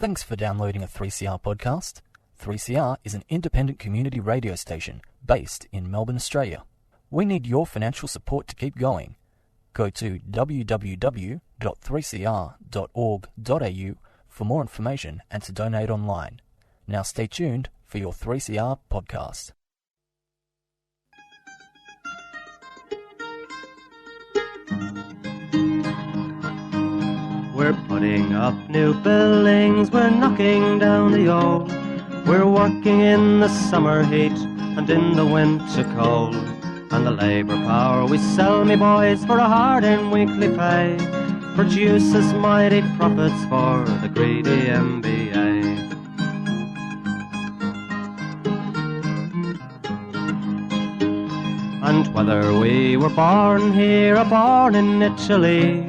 Thanks for downloading a 3CR podcast. 3CR is an independent community radio station based in Melbourne, Australia. We need your financial support to keep going. Go to www.3cr.org.au for more information and to donate online. Now stay tuned for your 3CR podcast. We're putting up new buildings, we're knocking down the old. We're working in the summer heat and in the winter cold. And the labour power we sell, me boys, for a hard-earned weekly pay produces mighty profits for the greedy MBA. And whether we were born here or born in Italy,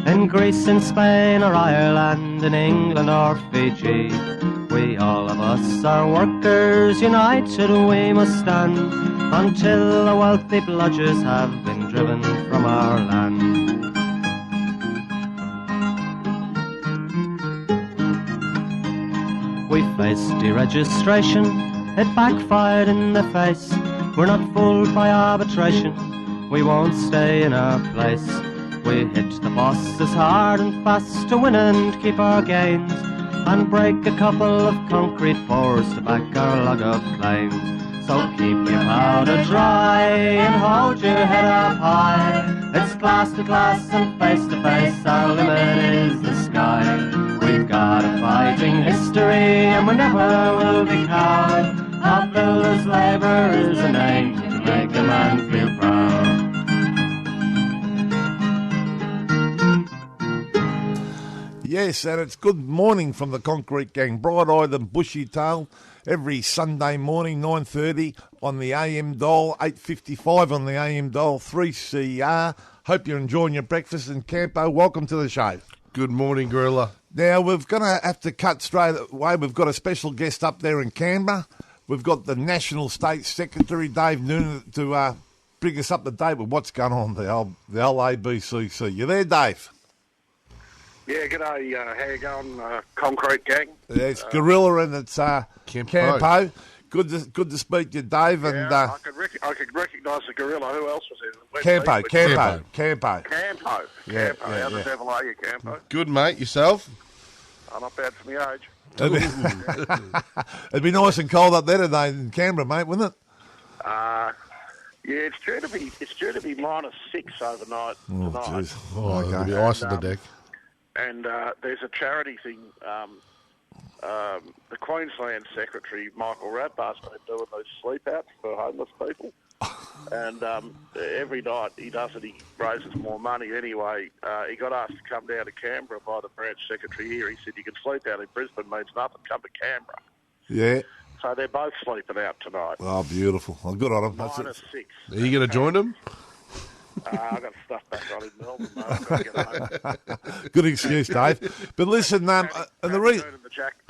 in Greece, in Spain or Ireland, in England or Fiji, we all of us are workers, united we must stand, until the wealthy bludgers have been driven from our land. We faced deregistration, it backfired in the face. We're not fooled by arbitration, we won't stay in our place. We hit the bosses hard and fast to win and keep our gains, and break a couple of concrete pours to back our log of claims. So keep your powder dry and hold your head up high. It's class to class and face to face, our limit is the sky. We've got a fighting history and we never will be cowed. Our builders' labour is a name to make a man feel proud. Yes, and it's good morning from the Concrete Gang, bright-eyed and bushy-tailed, every Sunday morning, 9:30 on the AM dial, 8:55 on the AM dial, 3CR. Hope you're enjoying your breakfast in Campo. Welcome to the show. Good morning, Gorilla. Now, we're going to have to cut straight away. We've got a special guest up there in Canberra. We've got the National State Secretary, Dave Noonan, to bring us up to date with what's going on, the old ABCCC. You there, Dave? Yeah, g'day. How you going, Concrete Gang? Yeah, it's Gorilla and it's Campo. Good to speak to you, Dave. Yeah, And I could recognise the Gorilla. Who else was in? Campo. Campo. Yeah, How the devil are you, Campo? Good, mate. Yourself? I'm not bad for my age. It'd be nice and cold up there today in Canberra, mate, wouldn't it? Yeah, it's due to be -6 overnight tonight. Jeez. There'll be ice on the deck. And there's a charity thing. The Queensland Secretary, Michael Radbar's been doing those sleep outs for homeless people. And every night he does it, he raises more money. Anyway, he got asked to come down to Canberra by the branch secretary here. He said, you can sleep out in Brisbane, means nothing, come to Canberra. Yeah. So they're both sleeping out tonight. Oh, beautiful. Well, good on them. -6. Are you going to join them? I've got stuff back on in Melbourne, mate. I've got to get home. Good excuse, Dave. But listen, and the reason...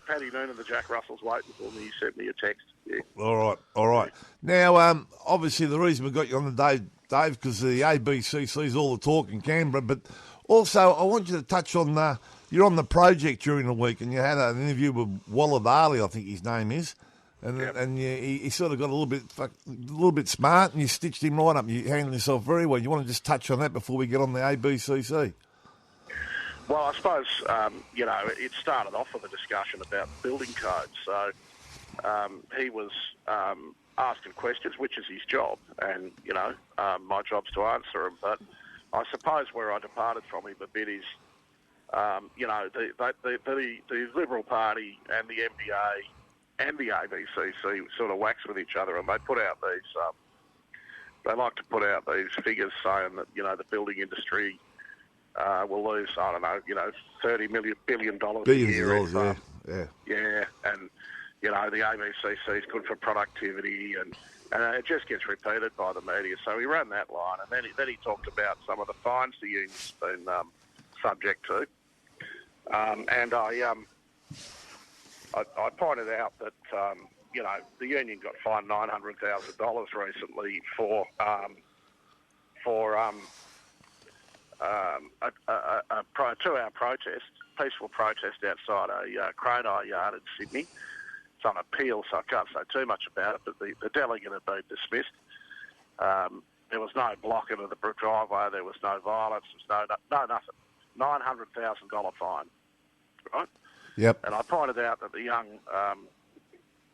Paddy Noonan, the Jack Russell's waiting for me. He sent me a text. Yeah. All right. Now, obviously, the reason we got you on the day, Dave, because the ABCC's all the talk in Canberra, but also I want you to touch on you're on the project during the week, and you had an interview with Waller Darley, I think his name is, and he sort of got a little bit smart, and you stitched him right up. You handled yourself very well. You want to just touch on that before we get on the ABCC? Well, I suppose, it started off with a discussion about building codes. So he was asking questions, which is his job, and, my job's to answer them. But I suppose where I departed from him a bit is, the Liberal Party and the MBA and the ABCC sort of wax with each other, and they put out these, they like to put out these figures saying that, the building industry will lose, I don't know, $30 billion a year. Yeah, and, the ABCC is good for productivity, and it just gets repeated by the media. So he ran that line, and then he talked about some of the fines the union's been subject to. And I pointed out that, the union got fined $900,000 recently for a 2-hour protest peaceful protest outside a Cronai yard in Sydney. It's on appeal, so I can't say too much about it, but the delegate had been dismissed. There was no blocking of the driveway, there was no violence, there was no nothing. $900,000 fine, right? Yep. And I pointed out that the young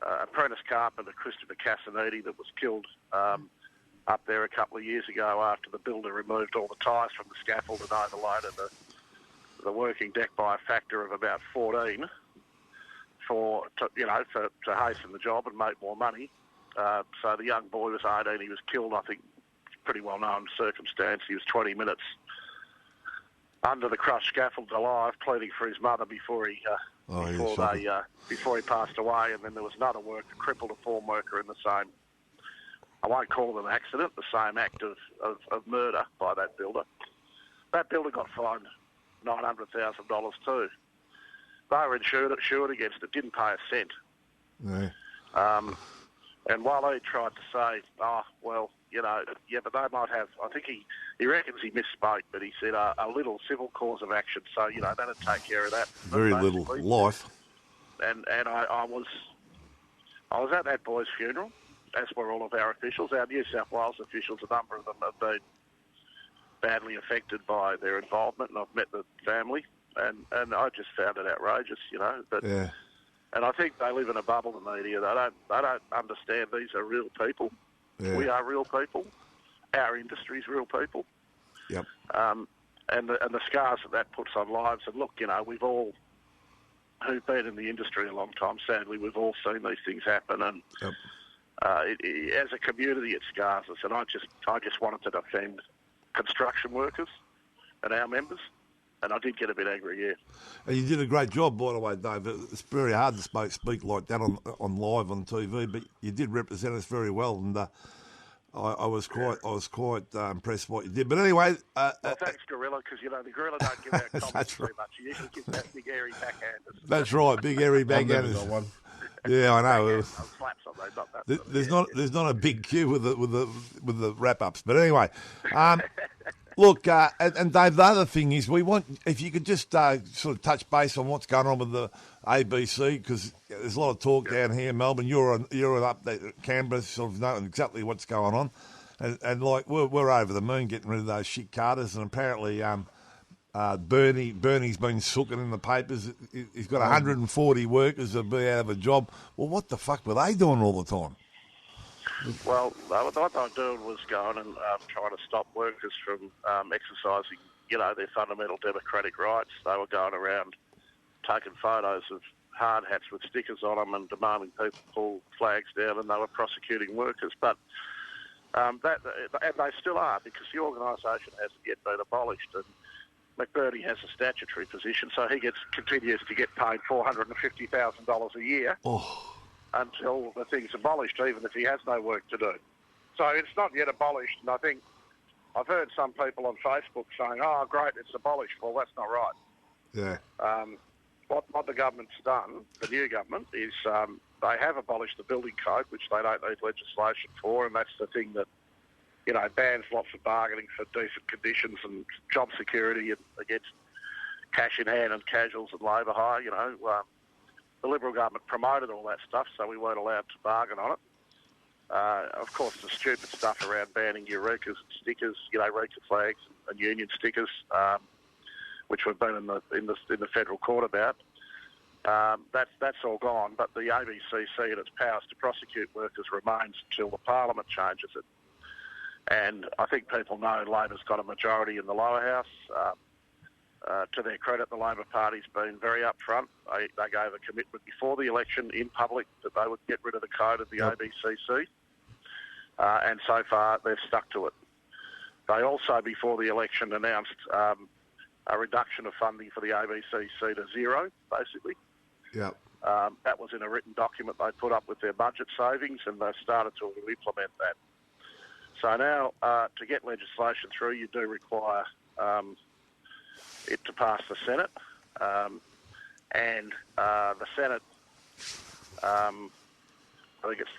apprentice carpenter, Christopher Casanidi, that was killed up there a couple of years ago after the builder removed all the ties from the scaffold and overloaded the working deck by a factor of about 14 to hasten the job and make more money. So the young boy was 18. He was killed, I think, pretty well known circumstance. He was 20 minutes under the crushed scaffold alive, pleading for his mother before he passed away. And then there was another worker, crippled a form worker in the same, I won't call it an accident, the same act of murder by that builder. That builder got fined $900,000 too. They were insured against it, didn't pay a cent. Yeah. And while he tried to say, but they might have, I think he reckons he misspoke, but he said a little civil cause of action, so, that'd take care of that. Very little life. And I was at that boy's funeral, as were all of our officials. Our New South Wales officials, a number of them have been badly affected by their involvement, and I've met the family, and I just found it outrageous, But, yeah. And I think they live in a bubble, the media. They don't understand these are real people. Yeah. We are real people. Our industry's real people. Yep. And the scars that puts on lives. And look, we've all, who've been in the industry a long time, sadly, we've all seen these things happen. And Yep. As a community, it scars us. And I just wanted to defend construction workers and our members. And I did get a bit angry, yeah. And you did a great job, by the way, Dave. It's very hard to speak like that on live on TV, but you did represent us very well, and I was quite impressed with what you did. But anyway, well, thanks, Gorilla, because the Gorilla don't give out comments too much. You usually give that big airy backhanders. That's right, big airy backhanders. One. Yeah, I know. Slaps on those, not that. There's not a big queue with the wrap ups, but anyway. Look, and Dave, the other thing is we want, if you could just sort of touch base on what's going on with the ABC, because there's a lot of talk down here in Melbourne. You're up there at Canberra, sort of knowing exactly what's going on, and like we're over the moon getting rid of those shit carters, and apparently Bernie's been sooking in the papers. He's got 140 workers that'll be out of a job. Well, what the fuck were they doing all the time? Well, what they were doing was going and trying to stop workers from exercising, their fundamental democratic rights. They were going around taking photos of hard hats with stickers on them and demanding people pull flags down, and they were prosecuting workers. But and they still are, because the organisation hasn't yet been abolished, and McBurney has a statutory position, so he continues to get paid $450,000 a year. Oh. Until the thing's abolished, even if he has no work to do. So it's not yet abolished, and I think I've heard some people on Facebook saying, oh, great, it's abolished. Well, that's not right. Yeah. What the government's done, the new government, is they have abolished the building code, which they don't need legislation for, and that's the thing that, bans lots of bargaining for decent conditions and job security and against cash in hand and casuals and labour hire, the Liberal government promoted all that stuff, so we weren't allowed to bargain on it. Of course, the stupid stuff around banning Eurekas and stickers, Eureka flags and union stickers, which we've been in the federal court about. That's all gone, but the ABCCC and its powers to prosecute workers remains until the Parliament changes it. And I think people know Labor's got a majority in the lower house. To their credit, the Labor Party's been very upfront. They gave a commitment before the election in public that they would get rid of the code of the ABCC, and so far they've stuck to it. They also, before the election, announced a reduction of funding for the ABCC to zero, basically. Yeah. That was in a written document they put up with their budget savings, and they've started to implement that. So now, to get legislation through, you do require it to pass the Senate, and the Senate, I think it's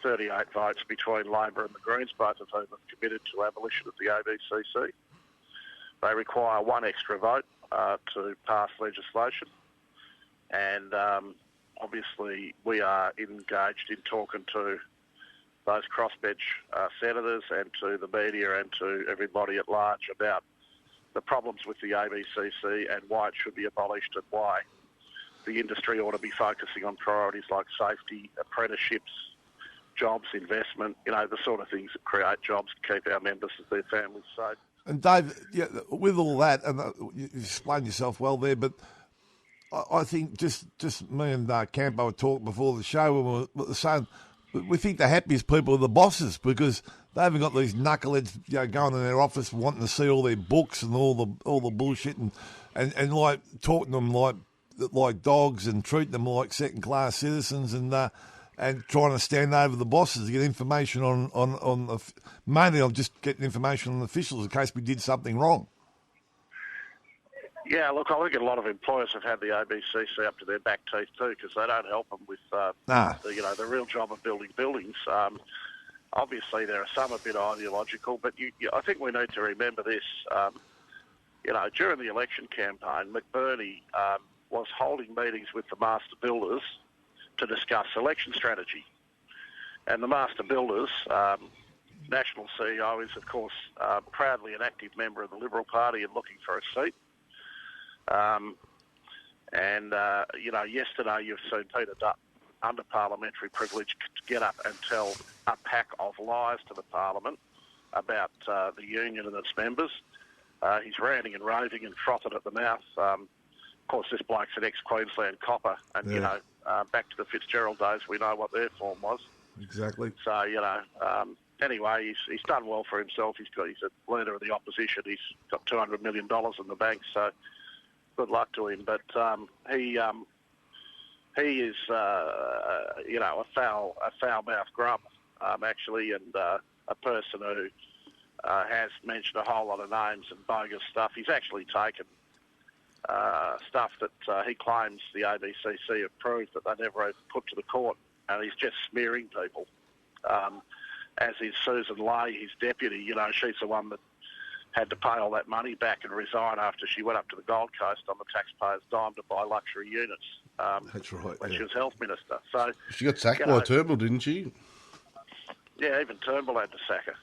38 votes between Labor and the Greens, both of whom have committed to abolition of the ABCC. They require one extra vote to pass legislation. And obviously we are engaged in talking to those crossbench senators and to the media and to everybody at large about the problems with the ABCC and why it should be abolished and why the industry ought to be focusing on priorities like safety, apprenticeships, jobs, investment, the sort of things that create jobs to keep our members and their families safe. And Dave, with all that, and you explained yourself well there, but I think just me and Campo were talking before the show when we were saying we think the happiest people are the bosses because they haven't got these knuckleheads going in their office wanting to see all their books and all the bullshit and like talking to them like dogs and treating them like second class citizens and trying to stand over the bosses to get information on mainly on just getting information on the officials in case we did something wrong. Yeah, look, I think a lot of employers have had the ABCC up to their back teeth too because they don't help them with the real job of building buildings. Obviously, there are some a bit ideological, but I think we need to remember this. During the election campaign, McBurney was holding meetings with the master builders to discuss election strategy. And the master builders, national CEO, is, of course, proudly an active member of the Liberal Party and looking for a seat. Yesterday you've seen Peter Dutton, under parliamentary privilege, get up and tell a pack of lies to the Parliament about the union and its members. He's ranting and raving and frothing at the mouth. Of course, this bloke's an ex-Queensland copper, and, back to the Fitzgerald days, we know what their form was. Exactly. So, anyway, he's done well for himself. He's a leader of the opposition. He's got $200 million in the bank, so good luck to him. But he is, a foul-mouthed grub, actually, and a person who has mentioned a whole lot of names and bogus stuff. He's actually taken stuff that he claims the ABCC have proved that they never even put to the court, and he's just smearing people. As is Susan Lay, his deputy, she's the one that had to pay all that money back and resign after she went up to the Gold Coast on the taxpayer's dime to buy luxury units. That's right. When she was health minister. So she got sacked by Turnbull, didn't she? Yeah, even Turnbull had to sack her.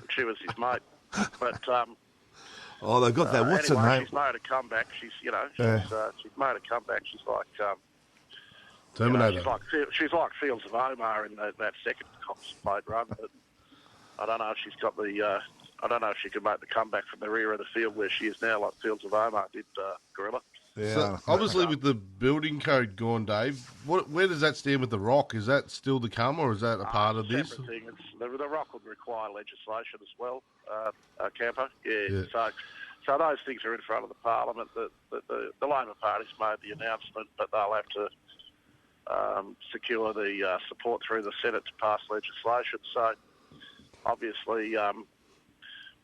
She was his mate. But they've got that. What's anyway, her name? She's made a comeback. She's made a comeback. She's like Terminator. She's like Fields of Omar in that second Cox-Plate run. But I don't know if she's got the. I don't know if she can make the comeback from the rear of the field where she is now, like Fields of Omar did, Gorilla. Yeah. So obviously, with the building code gone, Dave, where does that stand with the rock? Is that still to come, or is that a part of this? Thing. The rock would require legislation as well, Campo. Yeah. So those things are in front of the Parliament. The Labor Party's made the announcement, but they'll have to secure the support through the Senate to pass legislation. So obviously,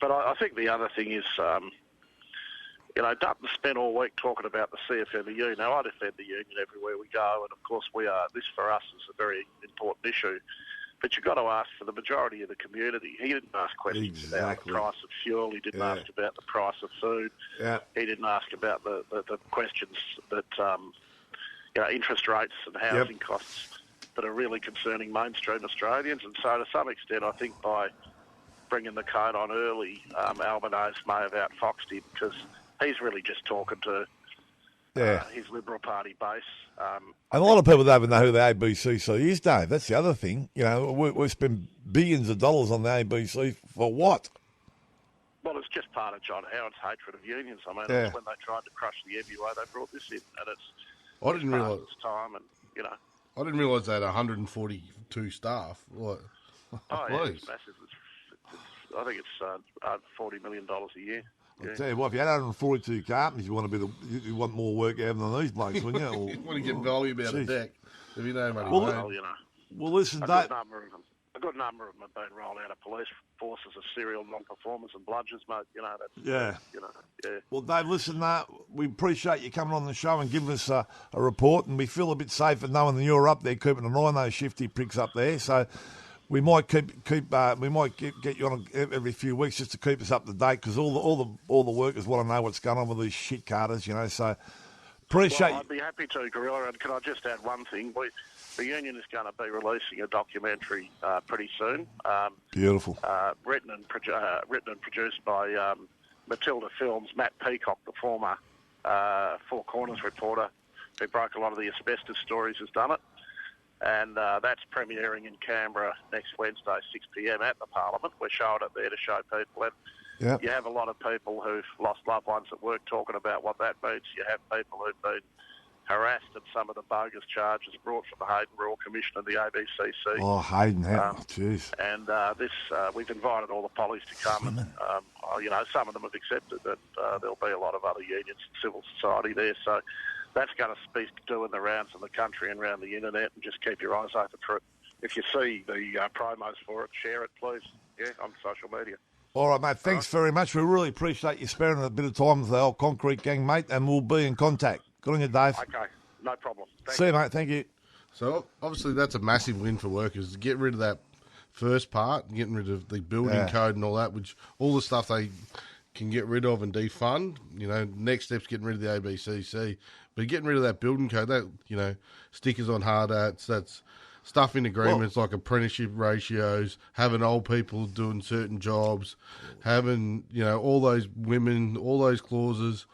but I think the other thing is. Dutton spent all week talking about the CFMEU. Now, I defend the union everywhere we go, and of course this for us is a very important issue. But you've got to ask for the majority of the community. He didn't ask questions about the price of fuel. He didn't ask about the price of food. Yeah. He didn't ask about the questions that, interest rates and housing costs that are really concerning mainstream Australians. And so to some extent, I think by bringing the code on early, Albanese may have outfoxed him because he's really just talking to his Liberal Party base. And a lot of people don't even know who the ABCC is, Dave. That's the other thing. We spend billions of dollars on the ABC for what? Well, it's just part of John Howard's hatred of unions. I mean, it's when they tried to crush the MUA, they brought this in, and I didn't realise time, and I didn't realise they had 142 staff. What? It's massive. I think it's $40 million a year. I'll tell you what, if you had 142 carpenters, you want more work out than these blokes, wouldn't you? You want to get volume out of deck. If you know money. Well, listen, a good number of them have been rolled out of police forces as serial non-performers and bludgers, mate. Well, Dave, listen, we appreciate you coming on the show and giving us a report, and we feel a bit safer knowing that you're up there keeping an eye on those shifty pricks up there. So we might get you on every few weeks just to keep us up to date, because all the workers want to know what's going on with these shit carters, you know. So appreciate. Well, I'd be happy to, Gorilla. And can I just add one thing? The union is going to be releasing a documentary pretty soon. Beautiful. Written and produced by Matilda Films, Matt Peacock, the former Four Corners reporter who broke a lot of the asbestos stories, has done it. And that's premiering in Canberra next Wednesday, 6 p.m. at the Parliament. We're showing it there to show people. And you have a lot of people who've lost loved ones at work talking about what that means. You have people who've been harassed and some of the bogus charges brought from the Hayden Royal Commission and the ABCCC. Oh, Hayden, jeez. And we've invited all the pollies to come. And, some of them have accepted that there'll be a lot of other unions and civil society there. So that's going to be doing the rounds in the country and around the internet, and just keep your eyes open for it. If you see the promos for it, share it, please, on social media. All right, mate, thanks very much. We really appreciate you sparing a bit of time with the old concrete gang, mate, and we'll be in contact. Good on you, Dave. Okay, no problem. See you, mate. Thank you. So, obviously, that's a massive win for workers. Get rid of that first part, getting rid of the building code and all that, which all the stuff they can get rid of and defund. You know, next step's getting rid of the ABCC. But getting rid of that building code, that, stickers on hard hats, that's stuff in agreements like apprenticeship ratios, having old people doing certain jobs, having, all those women, all those clauses.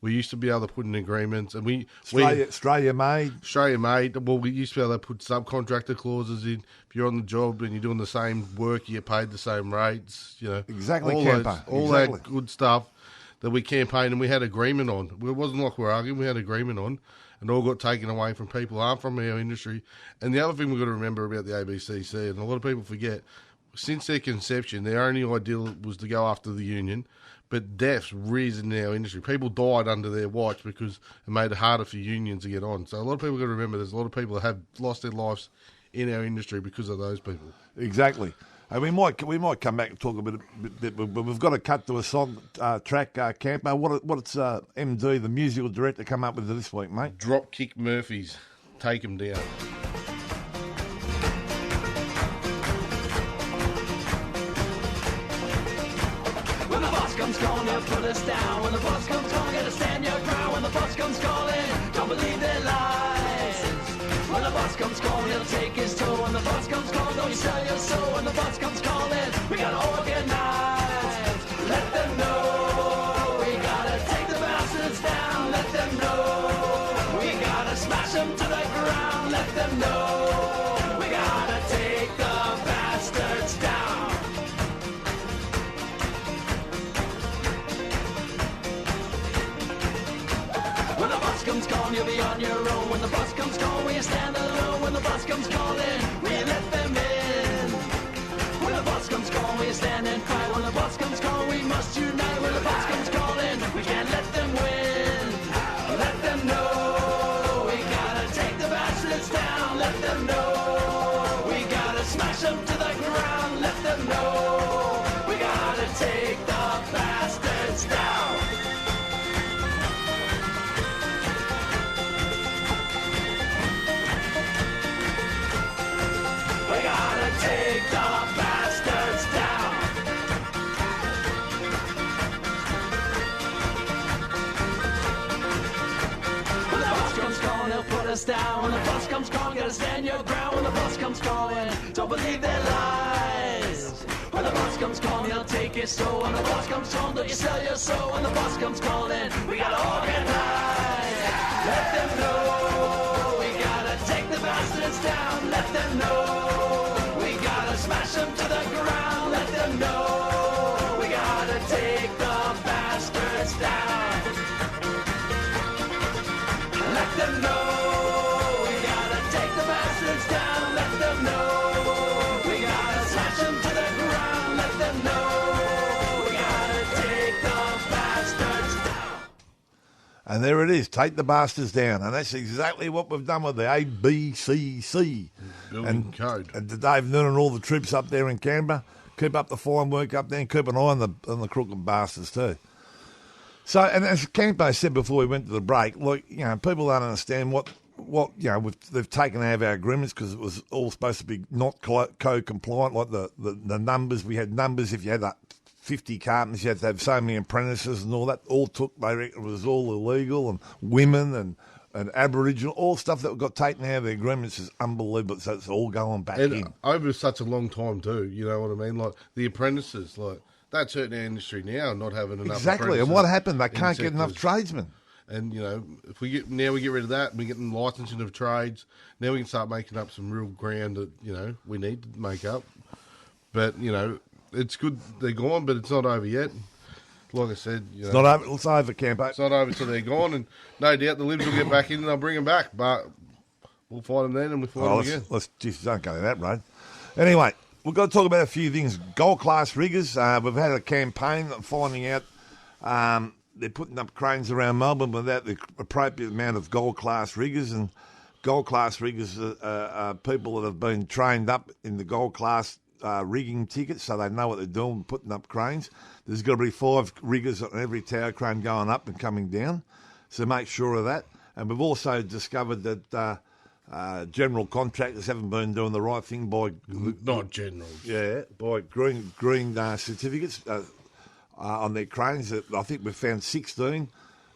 We used to be able to put in agreements, and Australia made. Well, we used to be able to put subcontractor clauses in. If you're on the job and you're doing the same work, you get paid the same rates. Exactly, all that good stuff that we campaigned and we had agreement on. It wasn't like we're arguing; we had agreement on, and all got taken away from people who aren't from our industry. And the other thing we've got to remember about the ABCC, and a lot of people forget, since their conception, their only ideal was to go after the union. But deaths risen in our industry. People died under their watch because it made it harder for unions to get on. So a lot of people got to remember there's a lot of people that have lost their lives in our industry because of those people. Exactly. And we might come back and talk a bit, but we've got to cut to a song track, Campo. What's MD, the musical director, come up with this week, mate? Dropkick Murphys. Take 'em down. When the boss comes calling, they'll put us down. When the boss comes calling, gotta stand your ground. When the boss comes calling, don't believe their lies. When the boss comes calling, he'll take his toll. When the boss comes calling, don't you sell your soul. When the boss comes calling, we gotta organize. Let them know we gotta take the bastards down. Let them know we gotta smash them to the ground. Let them know we gotta take the bastards down. When the bus comes calling, you'll be on your own. When the bus comes calling, will you stand alone? When the bus comes calling, will you let them in? When the bus comes calling, will you stand and cry? When the bus comes calling, we must unite. When the bus comes calling, we can't let them win. Let them know we gotta take the bastards down. Let them know we gotta smash them to the ground. Let them know we gotta take the bastards down. We gotta take the bastards down. When the bus comes calling, they'll put us down. When the bus comes calling, gotta stand your ground. When the bus comes calling, don't believe their lies. When the bus comes calling, they'll take your soul. When the bus comes calling, don't you sell your soul. When the bus comes calling, we gotta organize. Let them know we gotta take the bastards down. Let them know. Smash them to the ground, let them know we gotta take the bastards down. Let them know we gotta take the bastards down. Let them know we gotta smash them to the ground. Let them know we gotta take the bastards down. And there it is, take the bastards down. And that's exactly what we've done with the ABCC. Building code. And to Dave Noonan and all the troops up there in Canberra, keep up the fine work up there and keep an eye on the crooked bastards too. So, and as Campo said before we went to the break, look, people don't understand what they've taken out of our agreements because it was all supposed to be not co-compliant, like the numbers. We had numbers. If you had 50 carpenters, you had to have so many apprentices and all that. They reckon it was all illegal, and women and Aboriginal, all stuff that got taken out of the agreements is unbelievable. So it's all going back in. Over such a long time too, you know what I mean? Like the apprentices, like that's hurting our industry now, not having enough Exactly, and what happened? They can't get enough tradesmen. And, you know, if we get rid of that, and we get them licensing of trades, now we can start making up some real ground that, you know, we need to make up. But, you know, it's good they're gone, but it's not over yet. Like I said, you know, it's over, Campo. It's not over till they're gone, and no doubt the Libs will get back in and they'll bring them back. But we'll fight them then, and we'll fight them again. Just don't go that road. Anyway, we've got to talk about a few things. Gold class riggers. We've had a campaign finding out they're putting up cranes around Melbourne without the appropriate amount of gold class riggers, and gold class riggers are people that have been trained up in the gold class rigging tickets, so they know what they're doing, putting up cranes. There's got to be 5 riggers on every tower crane going up and coming down, so make sure of that. And we've also discovered that general contractors haven't been doing the right thing by by green certificates on their cranes. I think we've found 16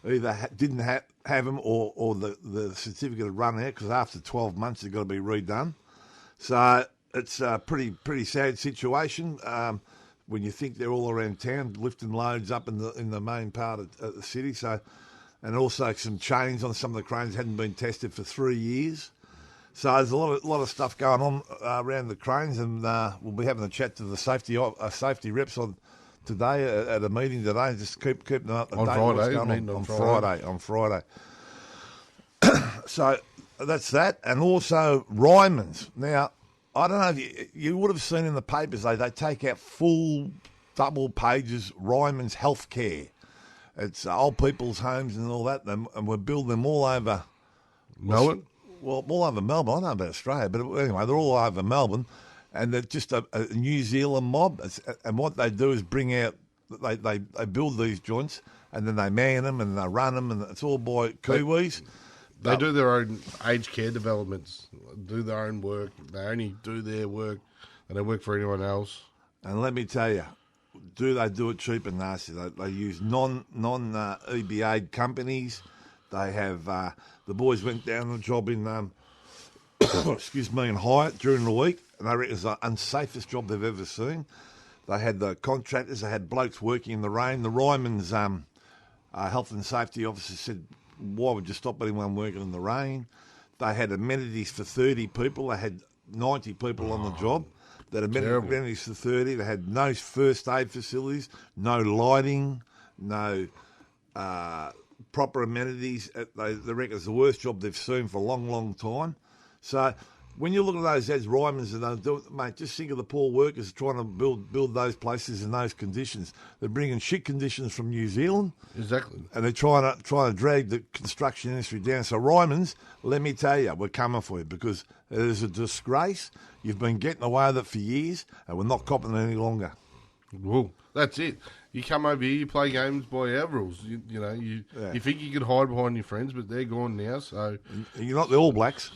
either didn't have them or the certificate had run out, because after 12 months they've got to be redone. So it's a pretty sad situation when you think they're all around town lifting loads up in the main part of the city. So, and also some chains on some of the cranes hadn't been tested for 3 years. So there's a lot of stuff going on around the cranes, and we'll be having a chat to the safety reps today at a meeting today. Just keep them up to date. On Friday. So that's that, and also Ryman's. Now, I don't know if you would have seen in the papers, they take out full double pages Ryman's healthcare. It's old people's homes and all that, and we're building them all over Melbourne. Well, all over Melbourne. I don't know about Australia, but anyway, they're all over Melbourne, and they're just a New Zealand mob. And what they do is bring out, they build these joints, and then they man them and they run them, and it's all by Kiwis. They do their own aged care developments, do their own work. They only do their work, and they work for anyone else. And let me tell you, they do it cheap and nasty? They use non EBA companies. They have the boys went down on a job in in Hyatt during the week, and they reckon it's the unsafest job they've ever seen. They had the contractors, they had blokes working in the rain. The Ryman's health and safety officer said, why would you stop anyone working in the rain? They had amenities for 30 people. They had 90 people on the job. They had amenities for 30. They had no first aid facilities, no lighting, no proper amenities. They reckon it's the worst job they've seen for a long, long time. So when you look at those as Ryman's and they do it, mate, just think of the poor workers trying to build those places in those conditions. They're bringing shit conditions from New Zealand. Exactly. And they're trying to drag the construction industry down. So Ryman's, let me tell you, we're coming for you, because it is a disgrace. You've been getting away with it for years, and we're not copping it any longer. Well, that's it. You come over here, you play games by our rules. You think you could hide behind your friends, but they're gone now. So you're not the All Blacks.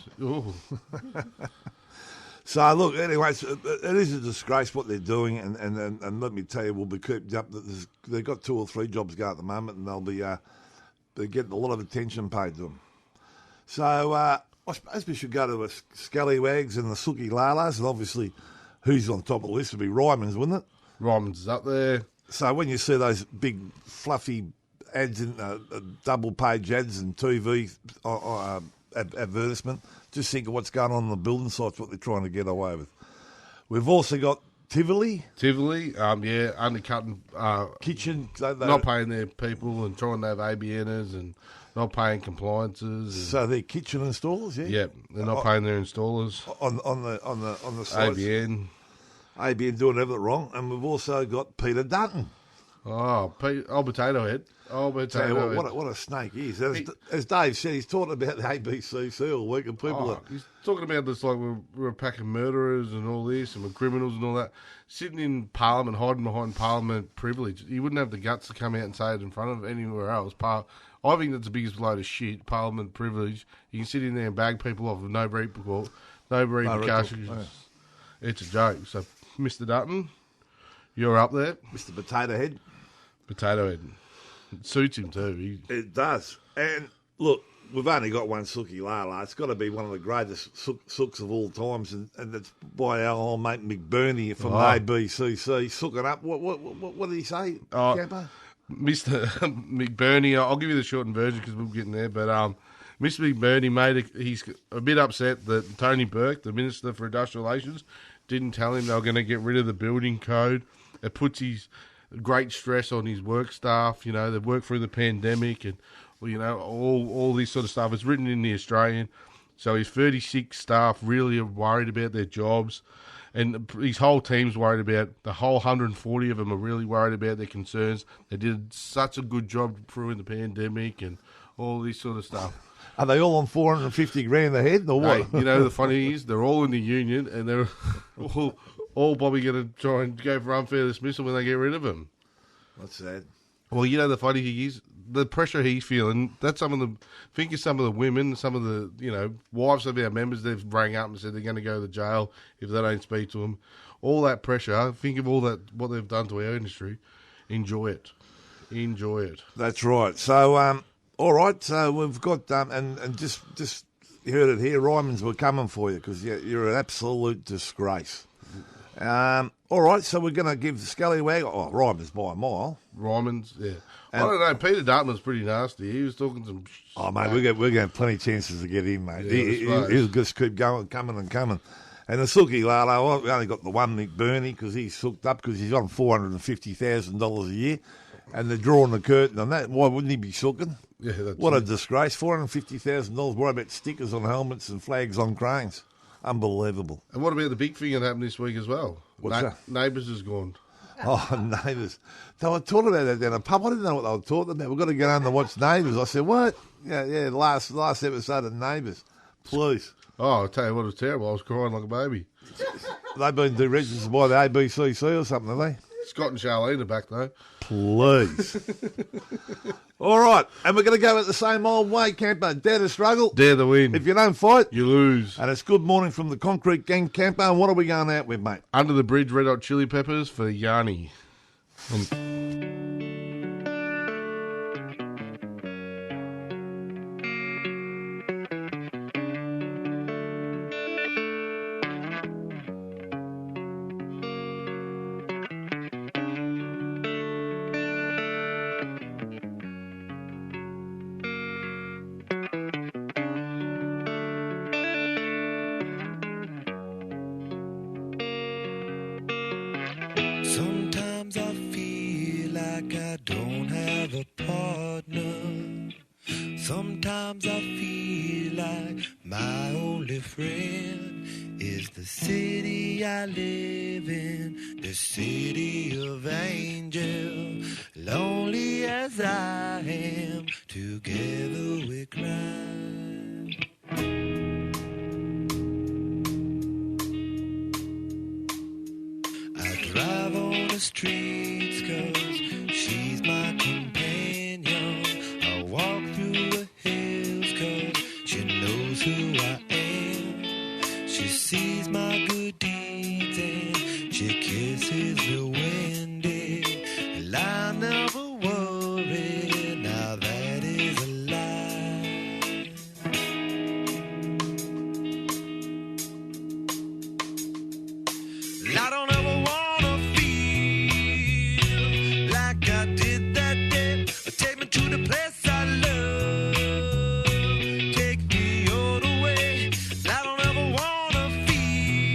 So look, anyway, it is a disgrace what they're doing, and let me tell you, we'll be kept up. They've got 2 or 3 jobs going at the moment, and they're getting a lot of attention paid to them. So I suppose we should go to the scallywags and the sooky lalas, and obviously, who's on top of the list would be Ryman's, wouldn't it? Ryman's is up there. So when you see those big fluffy ads, in double-page ads and TV advertisement, just think of what's going on the building sites, what they're trying to get away with. We've also got Tivoli, undercutting kitchen, not paying their people and trying to have ABNers and not paying compliances. So they're kitchen installers, yeah. Yeah, they're not paying their installers on the sites. ABN doing everything wrong, and we've also got Peter Dutton. Oh, old potato head. What a snake he is. As Dave said, he's talking about the ABCCC all week, and people he's talking about this like we're a pack of murderers and all this, and we're criminals and all that. Sitting in Parliament, hiding behind Parliament privilege. He wouldn't have the guts to come out and say it in front of anywhere else. I think that's the biggest load of shit, Parliament privilege. You can sit in there and bag people off with no repercussions. It's a joke. So, Mr. Dutton, you're up there. Mr. Potato Head. Potato Head. It suits him too. It does. And look, we've only got one Sookie Lala. It's got to be one of the greatest sooks of all times, and it's by our old mate McBurney from ABCCC. Sooking up. What did he say, Campo? Mr. McBurney, I'll give you the shortened version because we're getting there, but Mr. McBurney he's a bit upset that Tony Burke, the Minister for Industrial Relations, didn't tell him they were going to get rid of the building code. It puts his great stress on his work staff. You know, they've worked through the pandemic and, you know, all this sort of stuff. It's written in the Australian. So his 36 staff really are worried about their jobs. And his whole team's worried about, the whole 140 of them are really worried about their concerns. They did such a good job through in the pandemic and all this sort of stuff. Are they all on 450 grand a head or what? Hey, you know, the funny is they're all in the union and they're all probably going to try and go for unfair dismissal when they get rid of him. That's sad. Well, you know, the funny thing is, the pressure he's feeling, that's some of the women, some of the, you know, wives of our members, they've rang up and said they're going to go to jail if they don't speak to them. All that pressure, think of all that, what they've done to our industry. Enjoy it. Enjoy it. That's right. So, all right, so we've got, and just you heard it here, Ryman's were coming for you because you're an absolute disgrace. All right, so we're going to give Scallywag, Ryman's by a mile. Ryman's, yeah. I don't know, Peter Dartman's pretty nasty. He was talking some... Oh, mate, we're getting plenty of chances to get in, mate. Yeah, he'll just keep going, coming. And the Sookie Lalo, we only got the one Nick Burney because he's sooked up because he's on $450,000 a year. And they're drawing the curtain on that. Why wouldn't he be sooking? Yeah, what a disgrace. $450,000. What about stickers on helmets and flags on cranes? Unbelievable. And what about the big thing that happened this week as well? What's that? Neighbours has gone. Oh, Neighbours. They were talking about that down the pub. I didn't know what they were talking about. We've got to get on to watch Neighbours. I said, what? Yeah, last episode of Neighbours. Please. Oh, I'll tell you what, it was terrible. I was crying like a baby. They've been deregistered by the ABCCC or something, have they? Scott and Charlene are back, though. Please. All right. And we're going to go at the same old way, Campo. Dare to struggle. Dare to win. If you don't fight, you lose. And it's good morning from the Concrete Gang, Campo. And what are we going out with, mate? Under the Bridge, Red Hot Chili Peppers for Yanni. Sometimes I feel like I don't have a partner. Sometimes I feel like my only friend is the city I live in, the city of angel. Lonely as I am, together we cry. Drive on the streets 'cause she's my companion. I walk through the hills 'cause she knows who I am. She sees my good deeds and she kisses the windy. And I never worry, now that is a lie. I don't ever want to the place I love, take me all the way. I don't ever wanna feel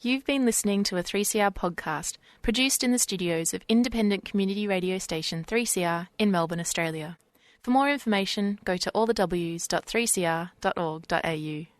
You've been listening to a 3CR podcast produced in the studios of independent community radio station 3CR in Melbourne, Australia. For more information, go to allthews.3cr.org.au.